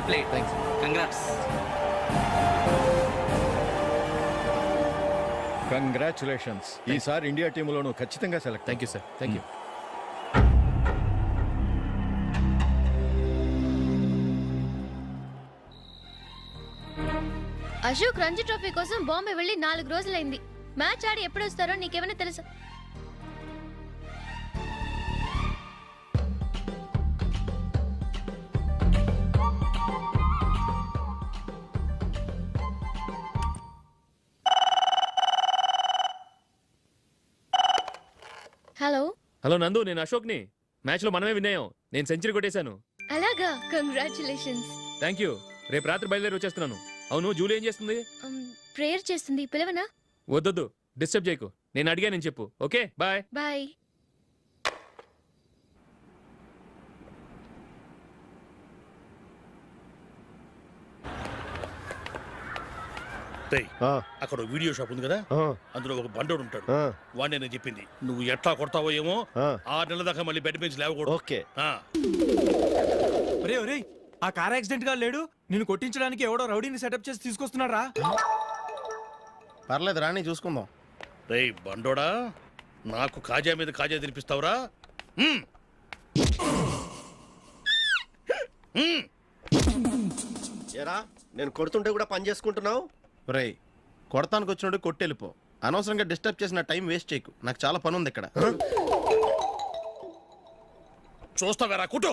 ప్లేడ్. కంగ్రాట్స్. కంగ్రాచులేషన్స్. ఈసారి ఇండియా టీంలోనూ ఖచ్చితంగా select. Thank you sir, thank you. Ashok Ranji trophy కోసం బాంబే వెళ్ళి 4 రోజులైంది. మ్యాచ్ ఆడి ఎప్పుడు వస్తారో నీకేమైనా తెలుసా? హలో. హలో నందు, నేను అశోక్ని. మ్యాచ్లో మనమే విన్ అయ్యాం. నేను సెంచరీ కొట్టేశాను. అలాగా, కంగ్రాచులేషన్స్. Thank you. రేపు రాత్రి బయలుదేరి వచ్చేస్తున్నాను. అవును, జూలీ ఏం చేస్తుంది? ప్రేయర్ చేస్తుంది, పిలవనా? వద్దొద్దు, డిస్టర్బ్ చేయకు. నేను అడిగానని చెప్పు. Okay, bye. బాయ్. రేయ్, అక్కడ ఓ వీడియో షాప్ ఉంది కదా, అందులో ఒక బండోడు ఉంటాడు. వాడిని నేను చెప్పింది నువ్వు ఎట్లా కొడతావో ఏమో. 6 నెలల దాకా మళ్ళీ బెడ్ నుంచి లేవకూడదు. ఓకే. ఒరే ఒరే, ఆ కార్ యాక్సిడెంట్ గా లేడు, నిన్ను కొట్టించడానికి ఎవడో రౌడీని సెటప్ చేసి తీసుకొస్తున్నాడు రా. పర్లేదు రాని చూసుకుందాం. రేయ్ బండోడా, నాకు కాజా మీద కాజా తినిపిస్తావురా? ఏరా నేను కొడుతుంటే కూడా పని చేసుకుంటున్నావు? రేయ్, కొడతానికి వచ్చినోడు కొట్టెళ్ళిపో. అనవసరంగా డిస్టర్బ్ చేసిన టైం వేస్ట్ చేయకు. నాకు చాలా పని ఉంది ఇక్కడ. చూస్తావేరా కుట్టు.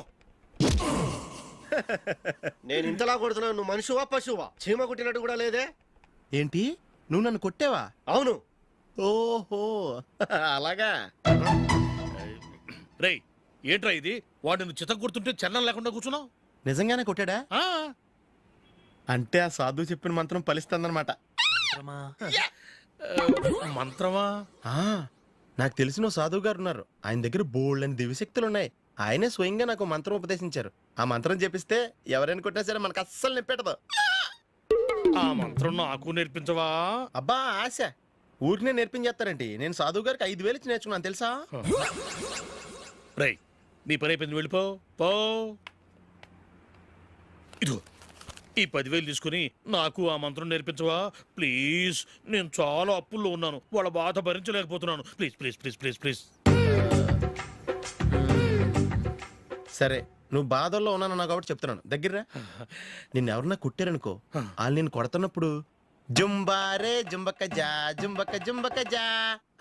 నేను ఇంతలా కొడుతున్నావు, నువ్వు మనిషివా పశువా? చీమ కుట్టినట్టు కూడా లేదే. ఏంటి, నువ్వు నన్ను కొట్టావా? అవును. ఓహో అలాగా. రేయ్ ఏంట్రా ఇది? వాడు నువ్వు చిత్త కొడుతుంటే చలనం లేకుండా కూర్చున్నావు. నిజంగానే కొట్టాడా? అంటే ఆ సాధువు చెప్పిన మంత్రం ఫలిస్తుందన్నమాట. మంత్రమా? నాకు తెలిసిన ఓ సాధువు గారు ఉన్నారు. ఆయన దగ్గర బోల్డ్ అని దివ్యశక్తులు ఉన్నాయి. ఆయనే స్వయంగా నాకు మంత్రం ఉపదేశించారు. ఆ మంత్రం చెప్పిస్తే ఎవరైనా కొట్టినా సరే మనకు అస్సలు నిప్పెట్టదు. ఆ మంత్రం నాకు నేర్పించవా? అబ్బా ఆశ, ఊరినే నేర్పించేస్తారండి. నేను సాధువు గారికి 5,000 ఇచ్చి నేర్చుకున్నాను తెలుసా? రేయ్ నీ పని అయిపోయింది, వెళ్ళిపో పో. ఇదిగో ఈ 10,000 తీసుకుని నాకు ఆ మంత్రం నేర్పించవా ప్లీజ్? నేను చాలా అప్పుల్లో ఉన్నాను, వాళ్ళ బాధ భరించలేకపోతున్నాను. Please please please please please. సరే, నువ్వు బాధల్లో ఉన్నాను నాకు కాబట్టి చెప్తున్నాను. దగ్గర నిన్ను ఎవరన్నా కుట్టారనుకో, వాళ్ళు నేను కొడుతున్నప్పుడు జుంబారే జుంబక జా జుంబక జుంబక జా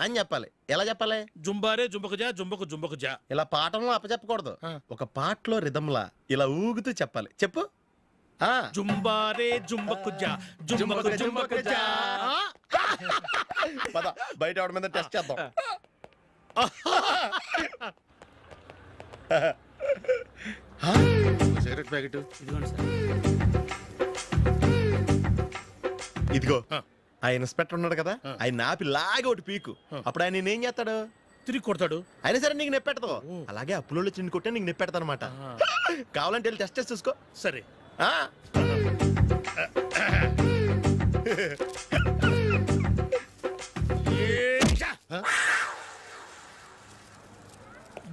అని చెప్పాలి. ఎలా చెప్పాలి? జుంబారే జుంబకు జా జుంబకు జుంబకు జా. ఇలా పాఠంలో అప్పచెప్పకూడదు. ఒక పాటలో రిధంలా ఇలా ఊగుతూ చెప్పాలి. చెప్పు. జుంబారే జుంబకు జా జుంబకు జుంబకు జా. పద బయట ఆవిడ మీద టెస్ట్ చేద్దాం. సిగరెట్ ప్యాకెట్ ఇదిగో. ఆ ఇన్స్పెక్టర్ ఉన్నాడు కదా, ఆయన నాపి లాగే ఒకటి పీకు. అప్పుడు ఆయన నేనేం చేస్తాడు? తిరిగి కొడతాడు. అయినా సరే నీకు నెప్పెడతావు. అలాగే అప్పులో చిన్న కొట్టే నీకు నెప్పెడతా అనమాట. కావాలంటే వెళ్ళి టెస్ట్ చేసి చూసుకో. సరే.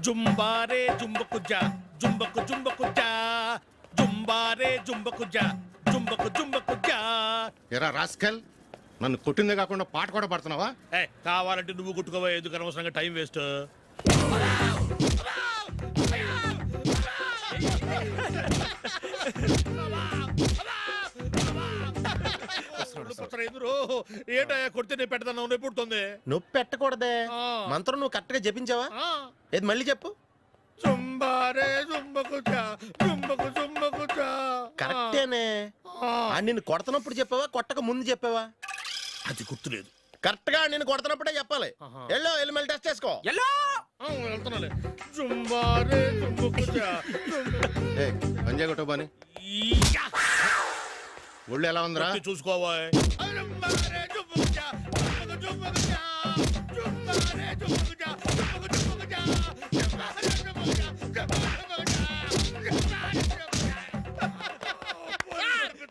జుంబారే జుంబకు జా జుంబకు జుంబకు జా జుంబారే జుంబకు జా జుంబకు జుంబకు జా. ఎరా రాస్కల్, నన్ను కొట్టిందే కాకుండా పాట కూడా పడుతున్నావా? కావాలంటే నువ్వు కొట్టుకోవా, ఎందుకు అనవసరంగా టైం వేస్ట్. ఏంటయ్యా కొడితే నేను పెడతాను, నొప్పి పుడుతుంది. నొప్పి పెట్టకూడదే. మంత్రం నువ్వు కరెక్ట్ గా జపించావా? ఏది మళ్ళీ చెప్పు. జుంబారే జుంబకు జా జుంబకు జుంబకు జా. కరెక్టేనే. నిన్ను కొడుతున్నప్పుడు చెప్పావా, కొట్టక ముందు చెప్పావా? అది గుర్తులేదు. కరెక్ట్ గా నేను కొడుతున్నప్పుడే చెప్పాలి. వెళ్ళి మళ్ళీ టెస్ట్ చేసుకో. వెళ్తున్నాలే. జుంబారే జుంబకు జా. పంజా కొట్టు బాని. ఒళ్ళు ఎలా ఉందిరా? చూసుకోవా.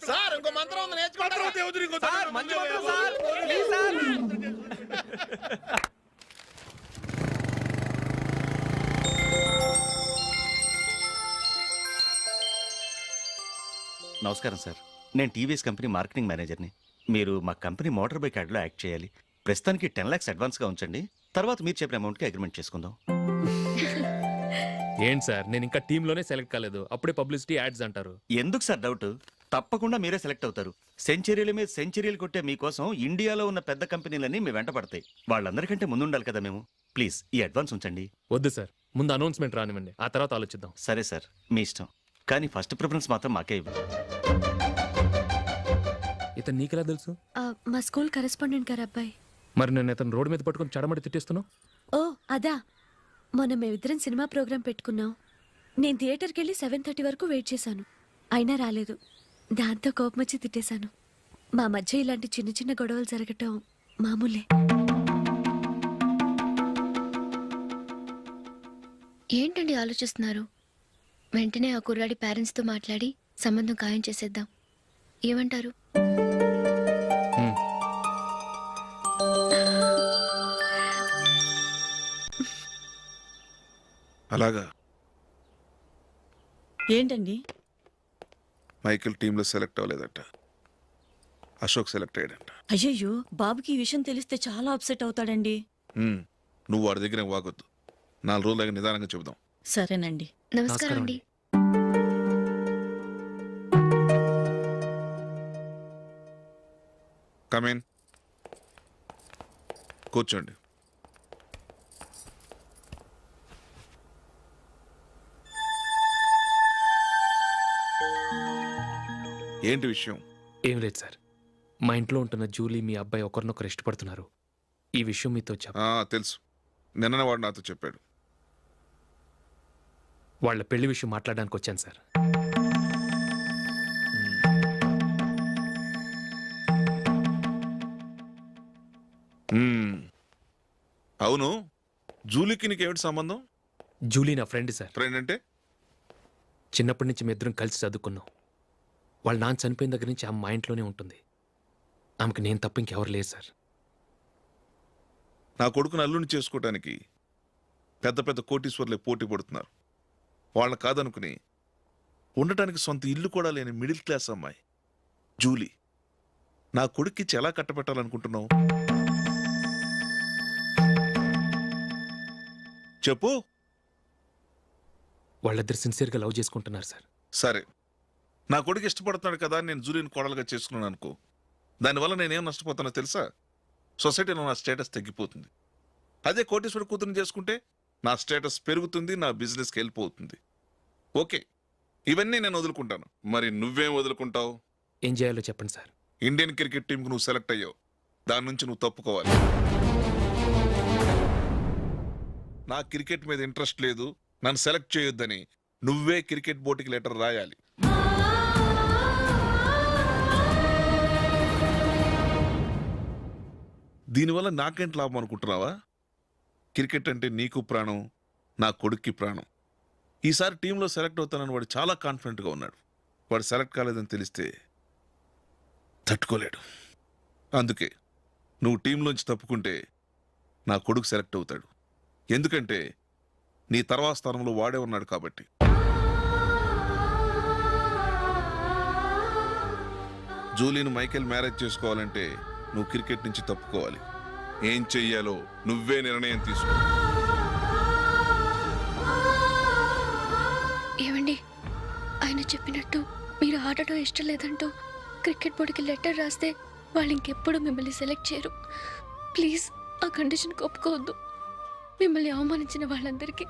సార్ ఇంకో మంత్రం ఉంది, నేర్చుకుంటారు. నమస్కారం సార్, నేను టీవీఎస్ కంపెనీ మార్కెటింగ్ మేనేజర్ని. మీరు మా కంపెనీ మోటార్ బైక్ యాడ్లో యాక్ట్ చేయాలి. ప్రస్తుతానికి 10 lakhs అడ్వాన్స్గా ఉంచండి, తర్వాత మీరు చెప్పిన అమౌంట్కి అగ్రిమెంట్ చేసుకుందాం. ఏంటి సార్, నేను ఇంకా టీంలోనే సెలెక్ట్ కాలేదు, అప్పుడే పబ్లిసిటీ యాడ్స్ అంటారు. ఎందుకు సార్ డౌట్? తప్పకుండా మీరే సెలెక్ట్ అవుతారు. సెంచరీల మీద సెంచరీలు కొట్టే మీకోసం ఇండియాలో ఉన్న పెద్ద కంపెనీలన్నీ మీ వెంట పడతాయి. వాళ్ళందరికంటే ముందుండాలి కదా మేము. ప్లీజ్ ఈ అడ్వాన్స్ ఉంచండి. వద్దు సార్, ముందు అనౌన్స్మెంట్ రానివ్వండి, ఆ తర్వాత ఆలోచిద్దాం. సరే సార్, మీ ఇష్టం, కానీ ఫస్ట్ ప్రిఫరెన్స్ మాత్రం మాకే ఇవ్వండి. ఇతను నీకెలా తెలుసు? మా స్కూల్ కరెస్పాండెంట్ గారు అబ్బాయి. మరి నేను ఇతను రోడ్డు మీద పట్టుకుని చడమడి తిట్టేస్తున్నావు. ఓ అదా, మొన్న మేమిద్దరం సినిమా ప్రోగ్రాం పెట్టుకున్నాం. నేను థియేటర్కి వెళ్ళి 7:30 వరకు వెయిట్ చేశాను, అయినా రాలేదు. దాంతో కోపం వచ్చి తిట్టేశాను. మా మధ్య ఇలాంటి చిన్న చిన్న గొడవలు జరగటం మామూలే. ఏంటండి ఆలోచిస్తున్నారు? వెంటనే ఆ కుర్రాడి పేరెంట్స్తో మాట్లాడి సంబంధం ఖాయం చేసేద్దాం. ఏమంటారు? అలాగా? ఏంటండి? మైకిల్ టీంలో సెలెక్ట్ అవ్వలేదట, అశోక్ సెలెక్ట్ అయ్యాడంట. అయ్యయ్యో, బాబుకి ఈ విషయం తెలిస్తే చాలా అప్సెట్ అవుతాడండి. నువ్వు వాడి దగ్గర వాగొద్దు, 4 రోజులాగా నిదానంగా చెబుదాం. సరేనండి. నమస్కారం అండి. కమేన్, కూర్చోండి. ఏంటి విషయం? ఏం లేదు సార్, మా ఇంట్లో ఉంటున్న జూలీ మీ అబ్బాయి ఒకరినొకరు ఇష్టపడుతున్నారు. ఈ విషయం మీతో తెలుసు, నిన్న వాడు నాతో చెప్పాడు. వాళ్ళ పెళ్లి విషయం మాట్లాడడానికి వచ్చాను సార్. అవును, జూలీకి నీకేమిటి సంబంధం? జూలీ నా ఫ్రెండ్ సార్. ఫ్రెండ్ అంటే? చిన్నప్పటి నుంచి మీ ఇద్దరం కలిసి చదువుకున్నాం. వాళ్ళ నాన్న చనిపోయిన దగ్గర నుంచి ఆమె మా ఇంట్లోనే ఉంటుంది. ఆమెకు నేను తప్ప ఇంకెవరు లేదు సార్. నా కొడుకుని అల్లుని చేసుకోవటానికి పెద్ద పెద్ద కోటీశ్వర్లే పోటీ పడుతున్నారు. వాళ్ళని కాదనుకుని ఉండటానికి సొంత ఇల్లు కూడా లేని మిడిల్ క్లాస్ అమ్మాయి జూలీ నా కొడుక్కిచ్చి ఎలా కట్టబెట్టాలనుకుంటున్నావు? చెప్పు. వాళ్ళిద్దరు సిన్సియర్గా లవ్ చేసుకుంటున్నారు సార్. సరే, నా కొడుకు ఇష్టపడుతున్నాడు కదా అని నేను జూలీని కోడలుగా చేసుకున్నాను అనుకో, దానివల్ల నేనేం నష్టపోతానో తెలుసా? సొసైటీలో నా స్టేటస్ తగ్గిపోతుంది. అదే కోటీశ్వరుడు కూతురుని చేసుకుంటే నా స్టేటస్ పెరుగుతుంది, నా బిజినెస్కి వెళ్ళిపోతుంది. ఓకే, ఇవన్నీ నేను వదులుకుంటాను. మరి నువ్వేం వదులుకుంటావు? ఏం చేయాలో చెప్పండి సార్. ఇండియన్ క్రికెట్ టీంకు నువ్వు సెలెక్ట్ అయ్యావు, దాని నుంచి నువ్వు తప్పుకోవాలి. నా క్రికెట్ మీద ఇంట్రెస్ట్ లేదు, నన్ను సెలెక్ట్ చేయొద్దని నువ్వే క్రికెట్ బోర్డుకి లెటర్ రాయాలి. దీనివల్ల నాకేంటి లాభం అనుకుంటున్నావా? క్రికెట్ అంటే నీకు ప్రాణం, నా కొడుక్కి ప్రాణం. ఈసారి టీంలో సెలెక్ట్ అవుతానని వాడు చాలా కాన్ఫిడెంట్గా ఉన్నాడు. వాడు సెలెక్ట్ కాలేదని తెలిస్తే తట్టుకోలేడు. అందుకే నువ్వు టీంలోంచి తప్పుకుంటే నా కొడుకు సెలెక్ట్ అవుతాడు. ఎందుకంటే నీ తర్వాత స్థానంలో వాడే ఉన్నాడు కాబట్టి. జూలీని మైకేల్ మ్యారేజ్ చేసుకోవాలంటే నువ్వు క్రికెట్ నుంచి తప్పుకోవాలి. ఏం చెయ్యాలో నువ్వే నిర్ణయం తీసుకో. ఏమండి, ఆయన చెప్పినట్టు మీరు ఆడటం ఇష్టం లేదంటూ క్రికెట్ బోర్డుకి లెటర్ రాస్తే వాళ్ళు ఇంకెప్పుడు మిమ్మల్ని సెలెక్ట్ చేయరు. ప్లీజ్ ఆ కండిషన్ ఒప్పుకోవద్దు. మిమ్మల్ని అవమానించిన వాళ్ళందరికీ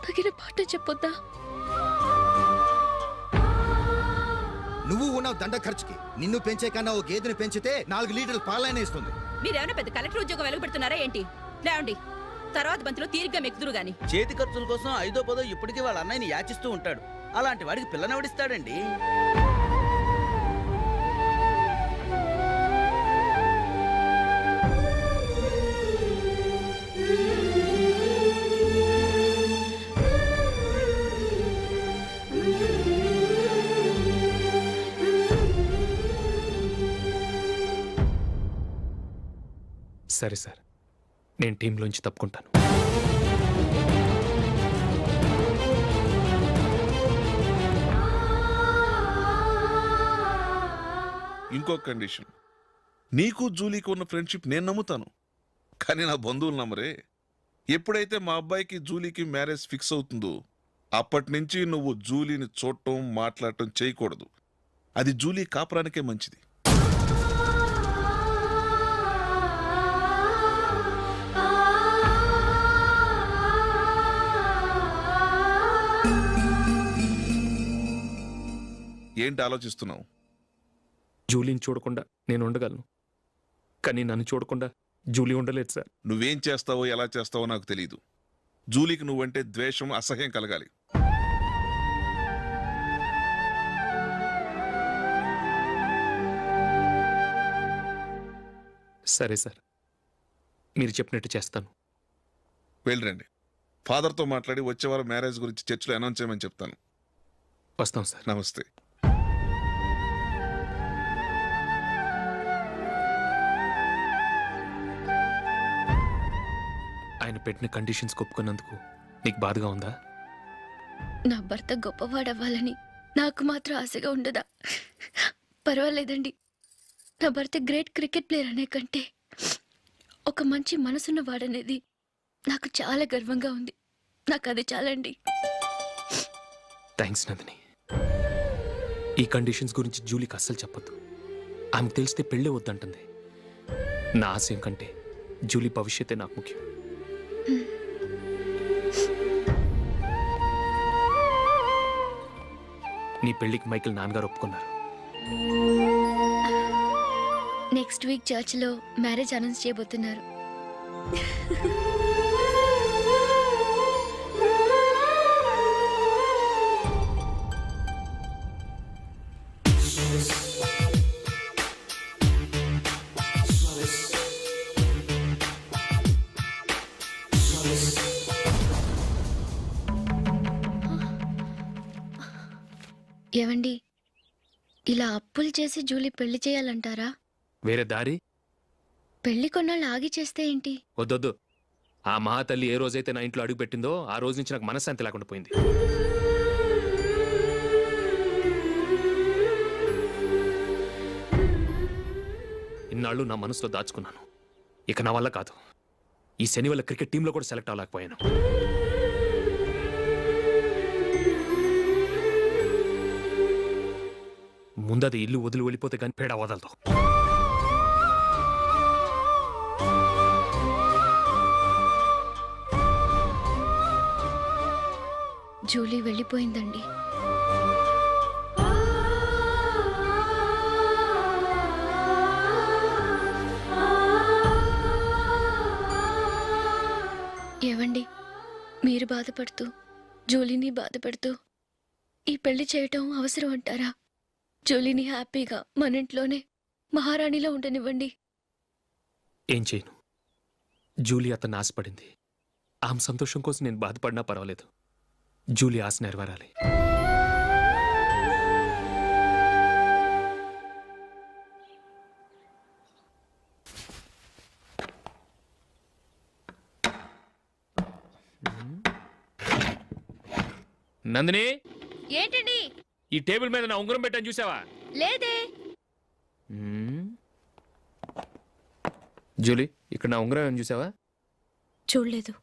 తగిన పాట చెప్పొద్దా? నువ్వు ఉన్నావు దండ ఖర్చుకి. నిన్ను పెంచే కన్నా ఓ గేదెని పెంచితే 4 లీటర్లు పాలైన ఇస్తుంది. మీరేమైనా పెద్ద కలెక్టర్ ఉద్యోగం వెలుగుపెడుతున్నారా ఏంటి? లేవండి, తర్వాత బంతిలో తీరిగ్గా మెక్కుదురు గాని. చేతి ఖర్చుల కోసం 5దో 10దో ఇప్పటికీ వాళ్ళ అన్నయ్యని యాచిస్తూ ఉంటాడు. అలాంటి వాడికి పిల్లనవడిస్తాడండి. సరే సార్, నేను టీంలోంచి తప్పుకుంటాను. ఇంకో కండిషన్. నీకు జూలీకి ఉన్న ఫ్రెండ్షిప్ నేను నమ్ముతాను, కానీ నా బంధువులు నమ్మరే. ఎప్పుడైతే మా అబ్బాయికి జూలీకి మ్యారేజ్ ఫిక్స్ అవుతుందో అప్పటి నుంచి నువ్వు జూలీని చూడటం మాట్లాడటం చేయకూడదు. అది జూలీ కాపురానికే మంచిది. ఏంటి ఆలోచిస్తున్నావు? జూలీని చూడకుండా నేను ఉండగలను, కానీ నన్ను చూడకుండా జూలీ ఉండలేదు సార్. నువ్వేం చేస్తావో ఎలా చేస్తావో నాకు తెలియదు. జూలీకి నువ్వంటే ద్వేషం, అసహ్యం కలగాలి. సరే సార్, మీరు చెప్పినట్టు చేస్తాను. వెళ్ళరండి. ఫాదర్తో మాట్లాడి వచ్చే వారం మ్యారేజ్ గురించి చర్చిలో అనౌన్స్ చేయమని చెప్తాను. వస్తాం సార్. నమస్తే. ఆయన పెట్టిన కండిషన్స్ ఒప్పుకున్నందుకు నీకు బాధగా ఉందా? నా భర్త గొప్పవాడవ్వాలని నాకు మాత్రం ఆశగా ఉండదా? పర్వాలేదండి. నా భర్త గ్రేట్ క్రికెట్ ప్లేయర్ అనే కంటే ఒక మంచి మనసున్న వాడనేది నాకు చాలా గర్వంగా ఉంది. నాకు అది చాలండి. థ్యాంక్స్ నందిని. ఈ కండిషన్స్ గురించి జూలీకి అస్సలు చెప్పొద్దు. ఆమెకు తెలిస్తే పెళ్ళే వద్దంటుంది. నా ఆశయం కంటే జూలీ భవిష్యత్తే నాకు ముఖ్యం. నీ పెళ్లికి మైకేల్ నాన్నగారు ఒప్పుకున్నారు. నెక్స్ట్ వీక్ చర్చిలో మ్యారేజ్ అనౌన్స్ చేయబోతున్నారు. ఏవండి, ఇలా అప్పులు చేసి జూలీ పెళ్లి చేయాలంటారా? వేరే దారి? పెళ్లి కొన్నాళ్ళు ఆగి చేస్తే ఏంటి? వద్దొద్దు. ఆ మహాతల్లి ఏ రోజైతే నా ఇంట్లో అడుగు పెట్టిందో ఆ రోజు నుంచి నాకు మనశ్శాంతి లేకుండా పోయింది. ఇన్నాళ్ళు నా మనసులో దాచుకున్నాను. ఇక నా వల్ల కాదు. ఈ శని వల్ల క్రికెట్ టీంలో కూడా సెలెక్ట్ అవ్వలేకపోయాను. ముందది ఇల్లు వదిలి వెళ్ళిపోతే కానీ పేడ వదలదు. జూలీ వెళ్ళిపోయిందండి. ఏవండి, మీరు బాధపడుతూ జూలీని బాధపడుతూ ఈ పెళ్లి చేయటం అవసరం అంటారా? జూలీని హ్యాపీగా మన ఇంట్లోనే మహారాణిలో ఉండనివ్వండి. ఏం చేయను? జూలీ అతన్ని ఆశపడింది. ఆమె సంతోషం కోసం నేను బాధపడినా పర్వాలేదు. జూలీ ఆశ నెరవేరాలి. నందిని, ఏంటండి? ఈ టేబుల్ మీద నా ఉంగరం పెట్టని చూసావా? లేదే. జూలీ, ఇక్కడ నా ఉంగరం ఏమని చూసావా? చూడలేదు.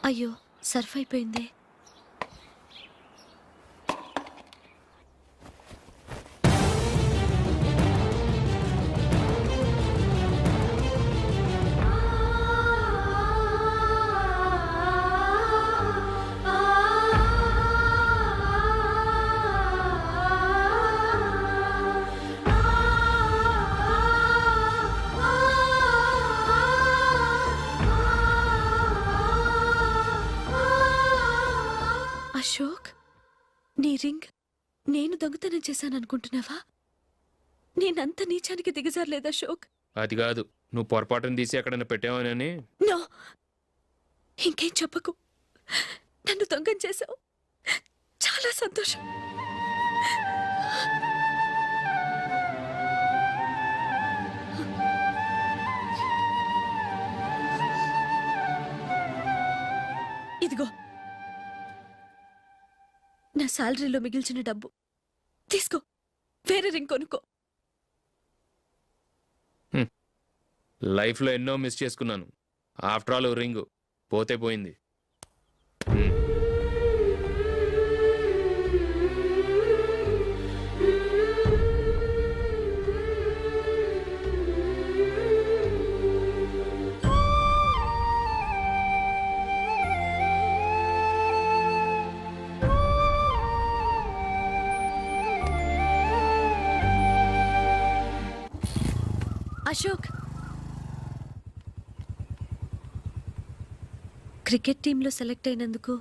అయ్యో, సర్ఫ్ అయిపోయింది. అశోక్, నీ రింగ్ నేను దొంగతనం చేశాననుకుంటున్నావా? నేనంత నీచానికి దిగజారలేదు అశోక్. అది కాదు, నువ్వు పొరపాటును తీసి ఎక్కడైనా పెట్టావని. నో, ఇంకేం చెప్పకు. నన్ను దొంగం చేశావు. చాలా సంతోషం. ఇదిగో నా శాలరీలో మిగిల్చిన డబ్బు తీసుకో. వేరే రింగ్ కొనుక్కో. లైఫ్లో ఎన్నో మిస్ చేసుకున్నాను. ఆఫ్టర్ ఆల్ రింగ్ పోతే పోయింది. అశోక్, క్రికెట్ టీంలో సెలెక్ట్ అయినందుకు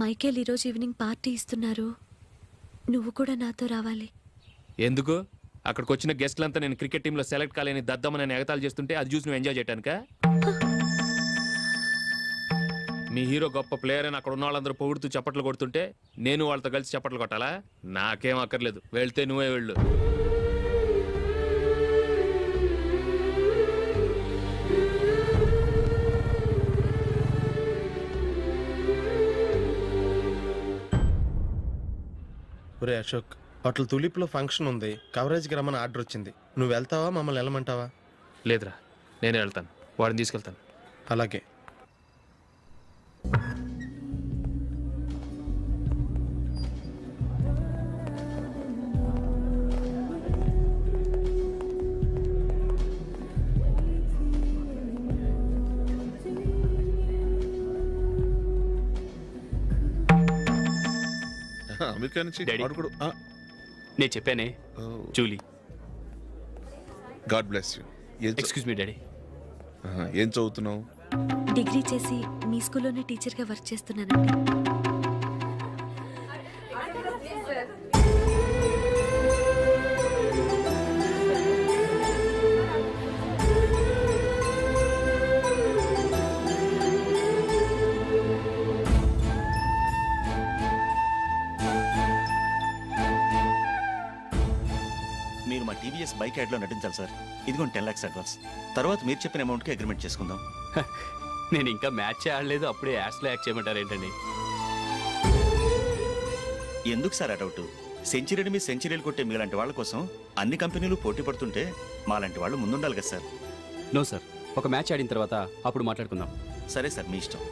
మైకేల్ ఈరోజు ఈవినింగ్ పార్టీ ఇస్తున్నారు. నువ్వు కూడా నాతో రావాలి. ఎందుకు? అక్కడికి వచ్చిన గెస్ట్లంతా నేను క్రికెట్ టీంలో సెలెక్ట్ కాలేని దద్దమని ఎగతాలు చేస్తుంటే అది చూసి నువ్వు ఎంజాయ్ చేయటానికా? మీ హీరో గొప్ప ప్లేయర్ అని అక్కడ ఉన్న వాళ్ళందరూ పొగుడుతూ చప్పట్లు కొడుతుంటే నేను వాళ్ళతో కలిసి చప్పట్లు కొట్టాలా? నాకేం అక్కర్లేదు. వెళ్తే నువ్వే వెళ్ళు. ఒరే అశోక్, హోటల్ తులిప్లో ఫంక్షన్ ఉంది, కవరేజ్కి రమ్మని ఆర్డర్ వచ్చింది. నువ్వు వెళ్తావా, మమ్మల్ని వెళ్ళమంటావా? లేదురా, నేనే వెళ్తాను. వాడిని తీసుకెళ్తాను. అలాగే. అమెరికా నుంచి డాడీ. వాడు కూడా నేను చెప్పానే, Julie. God bless you. Excuse me daddy. ఏం చదువుతున్నావు? డిగ్రీ చేసి మీ స్కూల్లోనే టీచర్గా వర్క్ చేస్తున్నానండి. మీరు మా టీవీఎస్ బైక్ యాడ్లో నటించాలి సార్. ఇదిగోండి 10 lakhs అడ్వాన్స్. తర్వాత మీరు చెప్పిన అమౌంట్కి అగ్రిమెంట్ చేసుకుందాం. నేను ఇంకా మ్యాచ్ ఆడలేదు, అప్పుడే యాడ్స్లో యాక్ట్ చేయమంటారు ఏంటండి? ఎందుకు సార్ ఆ డౌట్? సెంచరీని మీ సెంచరీలు కొట్టే మీలాంటి వాళ్ళ కోసం అన్ని కంపెనీలు పోటీ పడుతుంటే మాలాంటి వాళ్ళు ముందుండాలి కదా సార్. నో సార్, ఒక మ్యాచ్ ఆడిన తర్వాత అప్పుడు మాట్లాడుకుందాం. సరే సార్, మీ ఇష్టం.